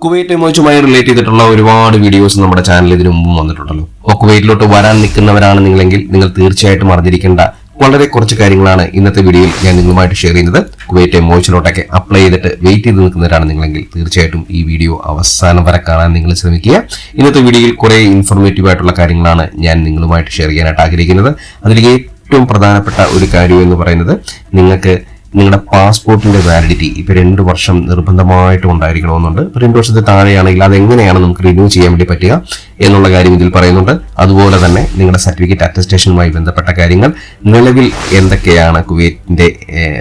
Kuwait എമോച്ചുമായി relate ചെയ്തിട്ടുള്ള ഒരുപാട് videos നമ്മുടെ ചാനലിൽ ഇതിനു മുമ്പ് വന്നിട്ടുണ്ടല്ലോ. അപ്പോൾ കുവൈറ്റിലോട്ട് വരാൻ നിൽക്കുന്നവരാണ് നിങ്ങളെങ്കിൽ നിങ്ങൾ തീർച്ചയായിട്ടും അറിഞ്ഞിരിക്കേണ്ട വളരെ കുറച്ച് കാര്യങ്ങളാണ് ഇന്നത്തെ വീഡിയോയിൽ ഞാൻ നിങ്ങളുമായിട്ട് ഷെയർ ചെയ്യുന്നത്. കുവൈറ്റ് എമോച്ചിലോട്ടൊക്കെ അപ്ലൈ ചെയ്തിട്ട് വെയിറ്റ് ചെയ്ത് നിൽക്കുന്നവരാണ് നിങ്ങളെങ്കിൽ തീർച്ചയായിട്ടും ഈ വീഡിയോ അവസാനം വരെ കാണാൻ നിങ്ങൾ ശ്രമിക്കുക. ഇന്നത്തെ വീഡിയോയിൽ കുറെ ഇൻഫോർമേറ്റീവ് ആയിട്ടുള്ള കാര്യങ്ങളാണ് ഞാൻ നിങ്ങളുമായിട്ട് ഷെയർ ചെയ്യാനായിട്ട് ആഗ്രഹിക്കുന്നത്. അതിൽ ഏറ്റവും പ്രധാനപ്പെട്ട ഒരു കാര്യം എന്ന് പറയുന്നത് നിങ്ങൾക്ക് നിങ്ങളുടെ പാസ്പോർട്ടിന്റെ വാലിഡിറ്റി ഇപ്പൊ 2 വർഷം നിർബന്ധമായിട്ടും ഉണ്ടായിരിക്കണമെന്നുണ്ട്. 2 വർഷത്തെ താഴെയാണെങ്കിൽ അതെങ്ങനെയാണ് നമുക്ക് റിന്യൂ ചെയ്യാൻ വേണ്ടി പറ്റുക എന്നുള്ള കാര്യം ഇതിൽ പറയുന്നുണ്ട്. അതുപോലെ തന്നെ നിങ്ങളുടെ സർട്ടിഫിക്കറ്റ് അറ്റസ്റ്റേഷനുമായി ബന്ധപ്പെട്ട കാര്യങ്ങൾ, നിലവിൽ എന്തൊക്കെയാണ് കുവൈറ്റിന്റെ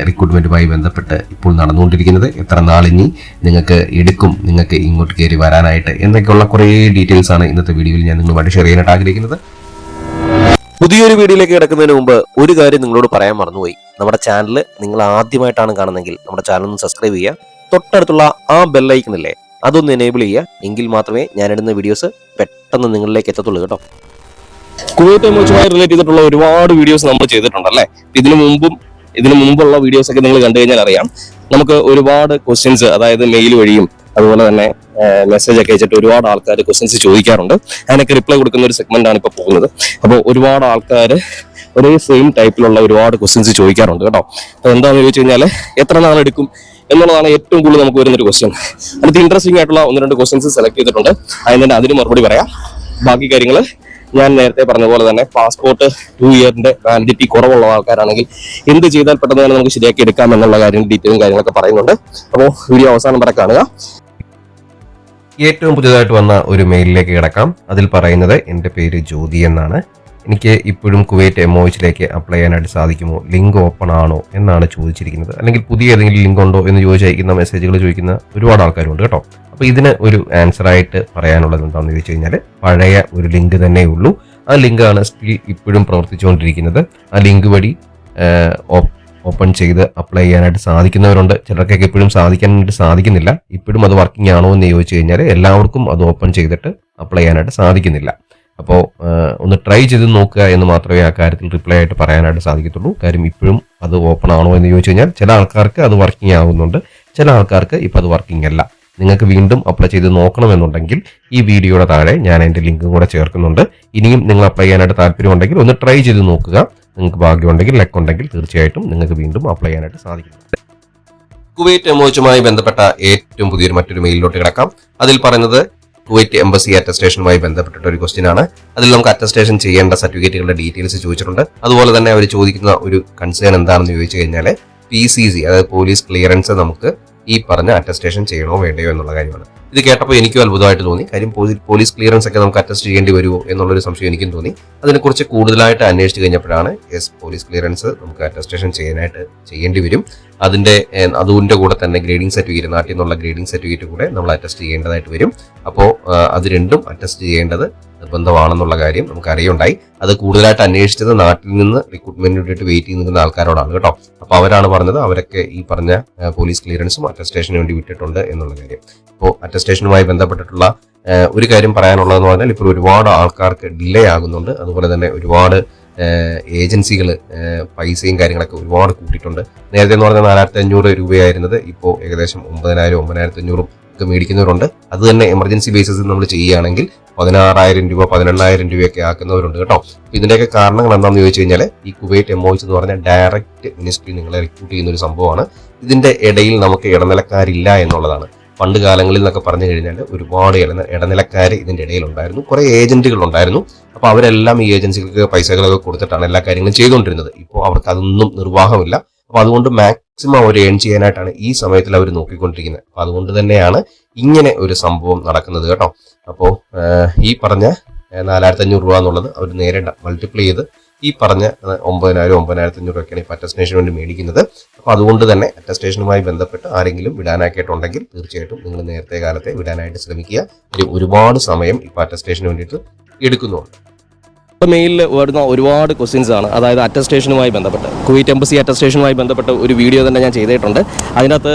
റിക്രൂട്ട്മെന്റുമായി ബന്ധപ്പെട്ട് ഇപ്പോൾ നടന്നുകൊണ്ടിരിക്കുന്നത്, എത്ര നാളിനി നിങ്ങൾക്ക് എടുക്കും നിങ്ങൾക്ക് ഇങ്ങോട്ട് കയറി വരാനായിട്ട് എന്നൊക്കെയുള്ള കുറേ ഡീറ്റെയിൽസ് ആണ് ഇന്നത്തെ വീഡിയോയിൽ ഞാൻ നിങ്ങളുമായിട്ട് ഷെയർ ചെയ്യാനായിട്ട് ആഗ്രഹിക്കുന്നത്. പുതിയൊരു വീഡിയോയിലേക്ക് കിടക്കുന്നതിന് മുമ്പ് ഒരു കാര്യം നിങ്ങളോട് പറയാൻ മറന്നുപോയി. നമ്മുടെ ചാനൽ നിങ്ങൾ ആദ്യമായിട്ടാണ് കാണുന്നതെങ്കിൽ നമ്മുടെ ചാനൽ ഒന്ന് സബ്സ്ക്രൈബ് ചെയ്യുക. തൊട്ടടുത്തുള്ള ആ ബെല്ലൈക്കൺ ഇല്ലേ, അതൊന്ന് എനേബിൾ ചെയ്യുക. എങ്കിൽ മാത്രമേ ഞാനിടുന്ന വീഡിയോസ് പെട്ടെന്ന് നിങ്ങളിലേക്ക് എത്തത്തുള്ളൂ കേട്ടോ. കുവൈറ്റ് എമോച്ചുമായി റിലേറ്റ് ചെയ്തിട്ടുള്ള ഒരുപാട് വീഡിയോസ് നമ്മൾ ചെയ്തിട്ടുണ്ടല്ലേ. ഇതിനു മുമ്പുള്ള വീഡിയോസ് ഒക്കെ നിങ്ങൾ കണ്ടു കഴിഞ്ഞാൽ അറിയാം. നമുക്ക് ഒരുപാട് ക്വസ്റ്റ്യൻസ്, അതായത് മെയിൽ വഴിയും അതുപോലെ തന്നെ മെസ്സേജ് ഒക്കെ അയച്ചിട്ട് ഒരുപാട് ആൾക്കാർ ക്വസ്റ്റ്യൻസ് ചോദിക്കാറുണ്ട്. അതിനൊക്കെ റിപ്ലൈ കൊടുക്കുന്ന ഒരു സെഗ്മെന്റ് ആണ് ഇപ്പോൾ പോകുന്നത്. അപ്പോൾ ഒരുപാട് ആൾക്കാർ ഒരേ സെയിം ടൈപ്പിലുള്ള ഒരുപാട് ക്വസ്റ്റ്യൻസ് ചോദിക്കാറുണ്ട് കേട്ടോ. അപ്പോൾ എന്താണെന്ന് ചോദിച്ചു കഴിഞ്ഞാൽ എത്ര നാളെടുക്കും എന്നുള്ളതാണ് ഏറ്റവും കൂടുതൽ നമുക്ക് വരുന്നൊരു ക്വസ്റ്റ്യൻ. അടുത്ത് ഇൻട്രസ്റ്റിംഗ് ആയിട്ടുള്ള 1-2 ക്വസ്റ്റ്യൻസ് സെലക്ട് ചെയ്തിട്ടുണ്ട്. അതിന് മറുപടി പറയാം. ബാക്കി കാര്യങ്ങൾ ഞാൻ നേരത്തെ പറഞ്ഞ പോലെ തന്നെ പാസ്പോർട്ട് 2 ഇയറിന്റെ വാലിഡിറ്റി കുറവുള്ള ആൾക്കാരാണെങ്കിൽ എന്ത് ചെയ്താൽ പെട്ടെന്ന് തന്നെ നമുക്ക് ശരിയാക്കി എടുക്കാം എന്നുള്ള കാര്യം ഡീറ്റെയിലും കാര്യങ്ങളൊക്കെ പറയുന്നുണ്ട്. അപ്പോൾ വീഡിയോ അവസാനം വരെ കാണുക. ഏറ്റവും പുതിയതായിട്ട് വന്ന ഒരു മെയിലിലേക്ക് കിടക്കാം. അതിൽ പറയുന്നത് എൻ്റെ പേര് ജ്യോതി എന്നാണ്. എനിക്ക് ഇപ്പോഴും കുവൈറ്റ് എമോയിച്ചിലേക്ക് അപ്ലൈ ചെയ്യാനായിട്ട് സാധിക്കുമോ, ലിങ്ക് ഓപ്പൺ ആണോ എന്നാണ് ചോദിച്ചിരിക്കുന്നത്. അല്ലെങ്കിൽ പുതിയ ഏതെങ്കിലും ലിങ്ക് ഉണ്ടോ എന്ന് ചോദിച്ചയക്കുന്ന മെസ്സേജുകൾ ചോദിക്കുന്ന ഒരുപാട് ആൾക്കാരുണ്ട് കേട്ടോ. അപ്പോൾ ഇതിന് ഒരു ആൻസർ ആയിട്ട് പറയാനുള്ളത് എന്താണെന്ന് ചോദിച്ചു കഴിഞ്ഞാൽ പഴയ ഒരു ലിങ്ക് തന്നെ ഉള്ളൂ. ആ ലിങ്കാണ് സ്റ്റിൽ ഇപ്പോഴും പ്രവർത്തിച്ചുകൊണ്ടിരിക്കുന്നത്. ആ ലിങ്ക് വഴി ഓപ്പൺ ചെയ്ത് അപ്ലൈ ചെയ്യാനായിട്ട് സാധിക്കുന്നവരുണ്ട്. ചിലർക്കൊക്കെ ഇപ്പോഴും സാധിക്കാനായിട്ട് സാധിക്കുന്നില്ല. ഇപ്പോഴും അത് വർക്കിംഗ് ആണോ എന്ന് ചോദിച്ചു കഴിഞ്ഞാൽ എല്ലാവർക്കും അത് ഓപ്പൺ ചെയ്തിട്ട് അപ്ലൈ ചെയ്യാനായിട്ട് സാധിക്കുന്നില്ല. അപ്പോൾ ഒന്ന് ട്രൈ ചെയ്ത് നോക്കുക എന്ന് മാത്രമേ ആ കാര്യത്തിൽ റിപ്ലൈ ആയിട്ട് പറയാനായിട്ട് സാധിക്കത്തുള്ളൂ. കാര്യം ഇപ്പോഴും അത് ഓപ്പൺ ആണോ എന്ന് ചോദിച്ചു കഴിഞ്ഞാൽ ചില ആൾക്കാർക്ക് അത് വർക്കിംഗ് ആകുന്നുണ്ട്, ചില ആൾക്കാർക്ക് ഇപ്പം അത് വർക്കിംഗ് അല്ല. നിങ്ങൾക്ക് വീണ്ടും അപ്ലൈ ചെയ്ത് നോക്കണമെന്നുണ്ടെങ്കിൽ ഈ വീഡിയോയുടെ താഴെ ഞാൻ എൻ്റെ ലിങ്കും കൂടെ ചേർക്കുന്നുണ്ട്. ഇനിയും നിങ്ങൾ അപ്ലൈ ചെയ്യാനായിട്ട് താല്പര്യമുണ്ടെങ്കിൽ ഒന്ന് ട്രൈ ചെയ്ത് നോക്കുക. നിങ്ങൾക്ക് ഭാഗ്യമുണ്ടെങ്കിൽ, ലക്ക് ഉണ്ടെങ്കിൽ തീർച്ചയായിട്ടും നിങ്ങൾക്ക് വീണ്ടും അപ്ലൈ ചെയ്യാനായിട്ട് സാധിക്കുന്നുണ്ട്. കുവൈറ്റ് എമോച്ചുമായി ബന്ധപ്പെട്ട ഏറ്റവും പുതിയൊരു മറ്റൊരു മെയിലിലോട്ട് കിടക്കാം. അതിൽ പറയുന്നത് കുവൈറ്റ് എംബസി അറ്റസ്റ്റേഷനുമായി ബന്ധപ്പെട്ടിട്ട് ഒരു ക്വസ്റ്റ്യൻ ആണ്. അതിൽ നമുക്ക് അറ്റസ്റ്റേഷൻ ചെയ്യേണ്ട സർട്ടിഫിക്കറ്റുകളുടെ ഡീറ്റെയിൽസ് ചോദിച്ചിട്ടുണ്ട്. അതുപോലെ തന്നെ അവർ ചോദിക്കുന്ന ഒരു കൺസേൺ എന്താണെന്ന് ചോദിച്ചു കഴിഞ്ഞാൽ PCC, അതായത് പോലീസ് ക്ലിയറൻസ് നമുക്ക് ഈ പറഞ്ഞ അറ്റസ്റ്റേഷൻ ചെയ്യണോ വേണ്ടയോ എന്നുള്ള കാര്യമാണ്. ഇത് കേട്ടപ്പോൾ എനിക്കും അത്ഭുതമായിട്ട് തോന്നി. കാര്യം പോലീസ് ക്ലിയറൻസ് ഒക്കെ നമുക്ക് അറ്റസ്റ്റ് ചെയ്യേണ്ടി വരുമോ എന്നുള്ളൊരു സംശയം എനിക്കും തോന്നി. അതിനെക്കുറിച്ച് കൂടുതലായിട്ട് അന്വേഷിച്ച് കഴിഞ്ഞപ്പോഴാണ് പോലീസ് ക്ലിയറൻസ് നമുക്ക് അറ്റസ്റ്റേഷൻ ചെയ്യേണ്ടി വരും. അതിൻ്റെ കൂടെ തന്നെ ഗ്രേഡിംഗ് സർട്ടിഫിക്കറ്റ്, നാട്ടിൽ നിന്നുള്ള ഗ്രേഡിംഗ് സർട്ടിഫിക്കറ്റ് കൂടെ നമ്മൾ അറ്റസ്റ്റ് ചെയ്യേണ്ടതായിട്ട് വരും. അപ്പോൾ അത് രണ്ടും അറ്റസ്റ്റ് ചെയ്യേണ്ടത് നിർബന്ധമാണെന്നുള്ള കാര്യം നമുക്ക് അറിയുണ്ടായി. അത് കൂടുതലായിട്ട് അന്വേഷിച്ചത് നാട്ടിൽ നിന്ന് റിക്രൂട്ട്മെന്റിന് വേണ്ടിയിട്ട് വെയിറ്റ് ചെയ്ത് നിൽക്കുന്ന ആൾക്കാരോടാണ് കേട്ടോ. അപ്പോൾ അവരാണ് പറഞ്ഞത് അവരൊക്കെ ഈ പറഞ്ഞ പോലീസ് ക്ലിയറൻസും അറ്റസ്റ്റേഷന് വേണ്ടി വിട്ടിട്ടുണ്ട് എന്നുള്ള കാര്യം. അപ്പോൾ അറ്റസ്റ്റേഷനുമായി ബന്ധപ്പെട്ടിട്ടുള്ള ഒരു കാര്യം പറയാനുള്ളതെന്ന് പറഞ്ഞാൽ ഇപ്പോൾ ഒരുപാട് ആൾക്കാർക്ക് ഡിലേ ആകുന്നുണ്ട്. അതുപോലെ തന്നെ ഒരുപാട് ഏജൻസികൾ പൈസയും കാര്യങ്ങളൊക്കെ ഒരുപാട് കൂട്ടിയിട്ടുണ്ട്. നേരത്തെ എന്ന് പറഞ്ഞാൽ 4500 രൂപയായിരുന്നത് ഇപ്പോൾ ഏകദേശം 9000, 9500 ഒക്കെ മേടിക്കുന്നവരുണ്ട്. അത് തന്നെ എമർജൻസി ബേസിസിൽ നമ്മൾ ചെയ്യുകയാണെങ്കിൽ 16,000 രൂപ, 18,000 രൂപയൊക്കെ ആക്കുന്നവരുണ്ട് കേട്ടോ. ഇതിന്റെയൊക്കെ കാരണങ്ങൾ എന്താണെന്ന് ചോദിച്ചു കഴിഞ്ഞാൽ ഈ കുവൈറ്റ് എമോയിച്ച് എന്ന് പറഞ്ഞാൽ ഡയറക്റ്റ് മിനിസ്ട്രി നിങ്ങളെ റിക്രൂട്ട് ചെയ്യുന്ന ഒരു സംഭവമാണ്. ഇതിന്റെ ഇടയിൽ നമുക്ക് ഇടനിലക്കാരില്ല എന്നുള്ളതാണ്. പണ്ട് കാലങ്ങളിൽ എന്നൊക്കെ പറഞ്ഞു കഴിഞ്ഞാൽ ഒരുപാട് ഇടനിലക്കാർ ഇതിന്റെ ഇടയിൽ ഉണ്ടായിരുന്നു, കുറെ ഏജന്റുകൾ ഉണ്ടായിരുന്നു. അപ്പോൾ അവരെല്ലാം ഈ ഏജൻസികൾക്ക് പൈസകളൊക്കെ കൊടുത്തിട്ടാണ് എല്ലാ കാര്യങ്ങളും ചെയ്തുകൊണ്ടിരുന്നത്. ഇപ്പോൾ അവർക്ക് അതൊന്നും നിർവാഹമില്ല. അപ്പോൾ അതുകൊണ്ട് മാക്സിമം അവർ ഏൺ ചെയ്യാനായിട്ടാണ് ഈ സമയത്തിൽ അവർ നോക്കിക്കൊണ്ടിരിക്കുന്നത്. അപ്പോൾ അതുകൊണ്ട് തന്നെയാണ് ഇങ്ങനെ ഒരു സംഭവം നടക്കുന്നത് കേട്ടോ. അപ്പോൾ ഈ പറഞ്ഞ 4500 രൂപ എന്നുള്ളത് അവർ നേരെ മൾട്ടിപ്ലൈ ചെയ്ത് ഈ പറഞ്ഞ 9000, 9500 രൂപയൊക്കെയാണ് ഇപ്പോൾ അറ്റസ്റ്റേഷന് വേണ്ടി മേടിക്കുന്നത്. അപ്പോൾ അതുകൊണ്ട് തന്നെ അറ്റസ്റ്റേഷനുമായി ബന്ധപ്പെട്ട് ആരെങ്കിലും വിടാനായിട്ടുണ്ടെങ്കിൽ തീർച്ചയായിട്ടും നിങ്ങൾ നേരത്തെ കാലത്തെ വിടാനായിട്ട് ശ്രമിക്കുക. ഒരുപാട് സമയം ഇപ്പോൾ അറ്റസ്റ്റേഷന് വേണ്ടിയിട്ട് എടുക്കുന്നുണ്ട്. മെയിലിൽ വരുന്ന ഒരുപാട് ക്വസ്റ്റ്യൻസ് ആണ്. അതായത് അറ്റസ്റ്റേഷനുമായി ബന്ധപ്പെട്ട്, കുവൈറ്റ് എംബസി അറ്റസ്റ്റേഷനുമായി ബന്ധപ്പെട്ട് ഒരു വീഡിയോ തന്നെ ഞാൻ ചെയ്തിട്ടുണ്ട്. അതിനകത്ത്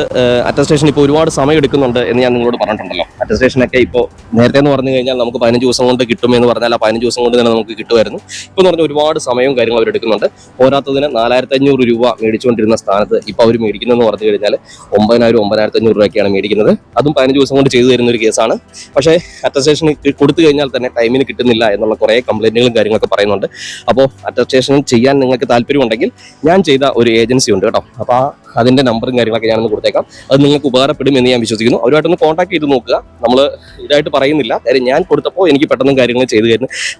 അറ്റസ്റ്റേഷൻ ഇപ്പോൾ ഒരുപാട് സമയം എടുക്കുന്നുണ്ട് എന്ന് ഞാൻ നിങ്ങളോട് പറഞ്ഞിട്ടുണ്ടല്ലോ. അറ്റസ്റ്റേഷനൊക്കെ ഇപ്പോൾ നേരത്തെ എന്ന് പറഞ്ഞു കഴിഞ്ഞാൽ നമുക്ക് 15 ദിവസം കൊണ്ട് കിട്ടുമെന്ന് പറഞ്ഞാൽ ആ 15 ദിവസം കൊണ്ട് തന്നെ നമുക്ക് കിട്ടുമായിരുന്നു. ഇപ്പോൾ എന്ന് പറഞ്ഞാൽ ഒരുപാട് സമയവും കാര്യങ്ങളും അവരെടുക്കുന്നുണ്ട്. പോരാത്തതിന് 4500 രൂപ മേടിച്ചുകൊണ്ടിരുന്ന സ്ഥാനത്ത് ഇപ്പോൾ അവർ മേടിക്കുന്നതെന്ന് പറഞ്ഞു കഴിഞ്ഞാൽ 9000 9500 രൂപയൊക്കെയാണ് മേടിക്കുന്നത്. അതും 15 ദിവസം കൊണ്ട് ചെയ്തു തരുന്ന ഒരു കേസാണ്. പക്ഷേ അറ്റസ്റ്റേഷൻ കൊടുത്തു കഴിഞ്ഞാൽ തന്നെ ടൈമിന് കിട്ടുന്നില്ല എന്നുള്ള കുറേ കംപ്ലൈൻറ്റുകളും കാര്യങ്ങളൊക്കെ പറയുന്നുണ്ട്. അപ്പോൾ അറ്റസ്റ്റേഷൻ ചെയ്യാൻ നിങ്ങൾക്ക് താല്പര്യമുണ്ടെങ്കിൽ ഞാൻ ചെയ്ത ഒരു ഏജൻസി ഉണ്ട് കേട്ടോ. അപ്പോൾ അതിൻ്റെ നമ്പറും കാര്യങ്ങളൊക്കെ ഞാനൊന്ന് കൊടുത്തേക്കാം. അത് നിങ്ങൾക്ക് ഉപകാരപ്പെടും എന്ന് ഞാൻ വിശ്വസിക്കുന്നു. അവരുമായിട്ടൊന്ന് കോൺടാക്ട് ചെയ്ത് നോക്കുക. നമ്മൾ ഇതായിട്ട് പറയുന്നില്ല, കാര്യം ഞാൻ കൊടുത്തപ്പോൾ എനിക്ക് പെട്ടെന്ന് കാര്യങ്ങൾ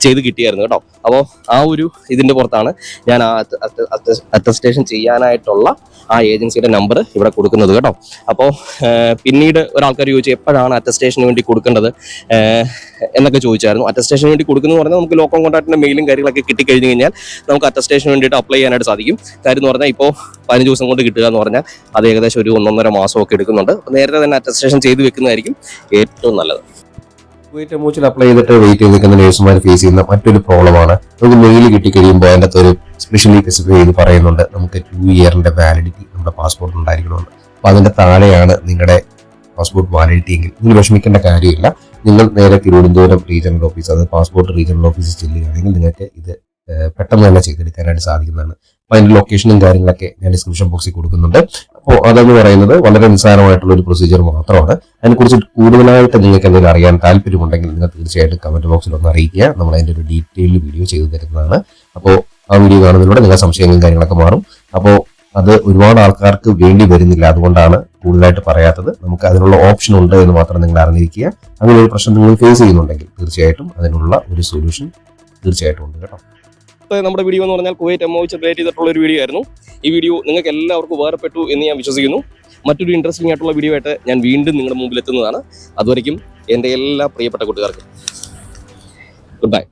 ചെയ്ത് കിട്ടിയായിരുന്നു കേട്ടോ. അപ്പോൾ ആ ഒരു ഇതിൻ്റെ പുറത്താണ് ഞാൻ ആ അറ്റസ്റ്റേഷൻ ചെയ്യാനായിട്ടുള്ള ആ ഏജൻസിയുടെ നമ്പർ ഇവിടെ കൊടുക്കുന്നത് കേട്ടോ. അപ്പോൾ പിന്നീട് ഒരാൾക്കാർ ചോദിച്ചു എപ്പോഴാണ് അറ്റസ്റ്റേഷന് വേണ്ടി കൊടുക്കേണ്ടത് എന്നൊക്കെ ചോദിച്ചായിരുന്നു. അറ്റസ്റ്റേഷന് വേണ്ടി കൊടുക്കുന്നത് പറഞ്ഞാൽ നമുക്ക് ലോക്കൽ കോൺട്രാക്റ്റിൻ്റെ മെയിലും കാര്യങ്ങളൊക്കെ കിട്ടിക്കഴിഞ്ഞ് കഴിഞ്ഞാൽ നമുക്ക് അറ്റസ്റ്റേഷന് വേണ്ടിയിട്ട് അപ്ലൈ ചെയ്യാനായിട്ട് സാധിക്കും. കാര്യം എന്ന് പറഞ്ഞാൽ ഇപ്പോൾ 15 ദിവസം കൊണ്ട് കിട്ടുക എന്ന് പറഞ്ഞാൽ അത് ഏകദേശം ഒരു 1.5 മാസമൊക്കെ എടുക്കുന്നുണ്ട്. അപ്പോൾ നേരത്തെ തന്നെ അറ്റസ്റ്റേഷൻ ചെയ്ത് വെക്കുന്നതായിരിക്കും ഏറ്റവും നല്ലത്. കുവൈറ്റ് എംഒഎച്ചിൽ അപ്ലൈ ചെയ്തിട്ട് വെയിറ്റ് ചെയ്ത് നിൽക്കുന്ന നേഴ്സുമാർ ഫേസ് ചെയ്യുന്ന മറ്റൊരു പ്രോബ്ലമാണ് നമുക്ക് മെയിൽ കിട്ടിക്കഴിയുമ്പോൾ അതിൻ്റെ അകത്ത് ഒരു സ്പെഷ്യലി സ്പെസിഫൈ ചെയ്ത് പറയുന്നുണ്ട് നമുക്ക് 2 ഇയറിന്റെ വാലിഡിറ്റി നമ്മുടെ പാസ്പോർട്ട് ഉണ്ടായിരിക്കണമെന്ന്. അപ്പോൾ അതിന്റെ താഴെയാണ് നിങ്ങളുടെ പാസ്പോർട്ട് വാലിഡിറ്റി എങ്കിൽ നിങ്ങൾ വിഷമിക്കേണ്ട കാര്യമില്ല. നിങ്ങൾ നേരെ തിരുവനന്തപുരം റീജിയണൽ ഓഫീസ്, അത് പാസ്പോർട്ട് റീജിയണൽ ഓഫീസിൽ ചെല്ലുകയാണെങ്കിൽ നിങ്ങൾക്ക് ഇത് പെട്ടെന്ന് തന്നെ ചെയ്തെടുക്കാനായിട്ട് സാധിക്കുന്നതാണ്. അപ്പോൾ അതിന്റെ ലൊക്കേഷനും കാര്യങ്ങളൊക്കെ ഞാൻ ഡിസ്ക്രിപ്ഷൻ ബോക്സിൽ കൊടുക്കുന്നുണ്ട്. അപ്പോൾ അതെന്ന് പറയുന്നത് വളരെ നിസ്സാരമായിട്ടുള്ള ഒരു പ്രൊസീജിയർ മാത്രമാണ്. അതിനെക്കുറിച്ച് കൂടുതലായിട്ട് നിങ്ങൾക്ക് എന്തെങ്കിലും അറിയാൻ താല്പര്യമുണ്ടെങ്കിൽ നിങ്ങൾ തീർച്ചയായിട്ടും കമന്റ് ബോക്സിൽ ഒന്ന് അറിയിക്കുക. നമ്മൾ അതിൻ്റെ ഒരു ഡീറ്റെയിൽഡ് വീഡിയോ ചെയ്തു തരുന്നതാണ്. അപ്പോൾ ആ വീഡിയോ കാണുന്നതിലൂടെ നിങ്ങളുടെ സംശയങ്ങളും കാര്യങ്ങളൊക്കെ മാറും. അപ്പോൾ അത് ഒരുപാട് ആൾക്കാർക്ക് വേണ്ടി വരുന്നില്ല, അതുകൊണ്ടാണ് കൂടുതലായിട്ട് പറയാത്തത്. നമുക്ക് അതിനുള്ള ഓപ്ഷൻ ഉണ്ട് എന്ന് മാത്രം നിങ്ങൾ അറിഞ്ഞിരിക്കുക. അങ്ങനെ ഒരു പ്രശ്നം നിങ്ങൾ ഫേസ് ചെയ്യുന്നുണ്ടെങ്കിൽ തീർച്ചയായിട്ടും അതിനുള്ള ഒരു സൊല്യൂഷൻ തീർച്ചയായിട്ടും ഉണ്ട് കേട്ടോ. നമ്മുടെ വീഡിയോ എന്ന് പറഞ്ഞാൽ കുവൈറ്റ് എംഒഎച്ച് റിലേറ്റ് ചെയ്തിട്ടുള്ള ഒരു വീഡിയോ ആയിരുന്നു. ഈ വീഡിയോ നിങ്ങൾക്ക് എല്ലാവർക്കും ഉപകാരപ്പെട്ടു എന്ന് ഞാൻ വിശ്വസിക്കുന്നു. മറ്റൊരു ഇൻട്രസ്റ്റിംഗ് ആയിട്ടുള്ള വീഡിയോ ആയിട്ട് ഞാൻ വീണ്ടും നിങ്ങളുടെ മുമ്പിൽ എത്തുന്നതാണ്. അതുവരയ്ക്കും എൻ്റെ എല്ലാ പ്രിയപ്പെട്ട കൂട്ടുകാർക്കും ഗുഡ് ബൈ.